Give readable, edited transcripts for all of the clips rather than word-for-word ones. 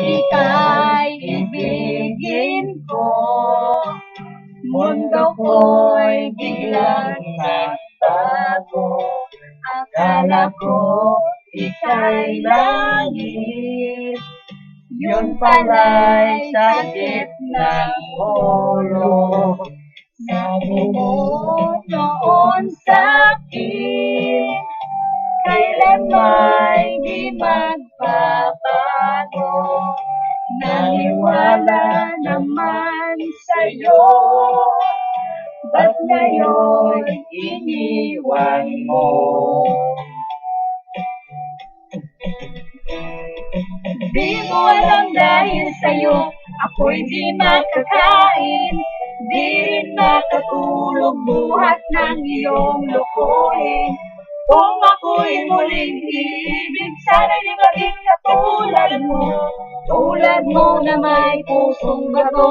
Ika'y ibigin ko, mundo ko'y biglang nagbago. Akala ko ika'y langit, yun pala'y sakit ng ulo. Sabi mo noon sa'kin, kailan may di magbabago. Naniwala naman sa'yo, ba't ngayon iniwan mo? Di mo alam dahil sa'yo, ako'y di makakain, di rin makatulog buhat ng iyong lokohin. Kung ako'y muling iibig, sana di maging katulad mo na may pusong bato.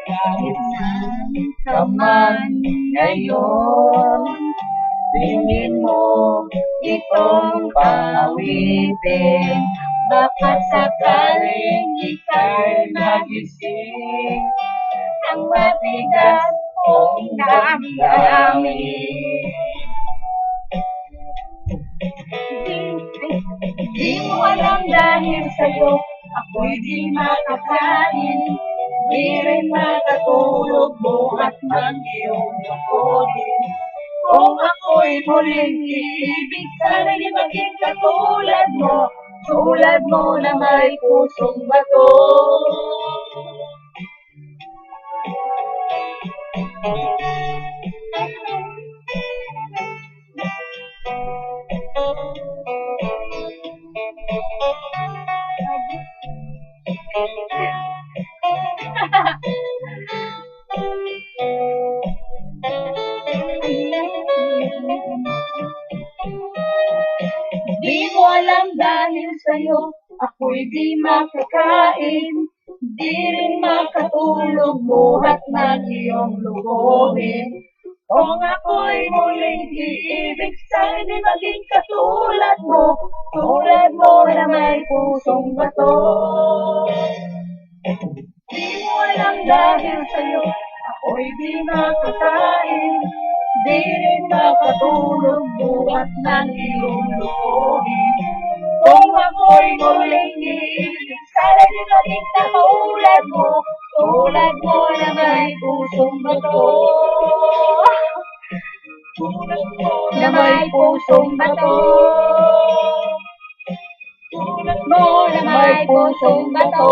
Kahit saan ka man ngayon, tingin mo itong paawitin, baka sakaling ika'y nagising, ang matigas kong damdamin. Di mo alam dahil sa'yo, ako'y di makakain, di rin makatulog buhat ng iyong lokohin. Kung ako'y muling iibig, sana di maging katulad mo na may pusong bato. Di mo alam dahil sa'yo, ako'y di makakain, di rin makatulog buhat ng iyong lokohin. Kung ako'y muling iibig, sana di maging katulad mo na may pusong bato. Di mo alam dahil sa'yo, ako'y di makakain, di rin makatulog buhat ng iyong lokohin. Kung ako'y muling iibig, sana di maging katulad mo na may pusong bato. Na may pusong bato. Na may pusong bato.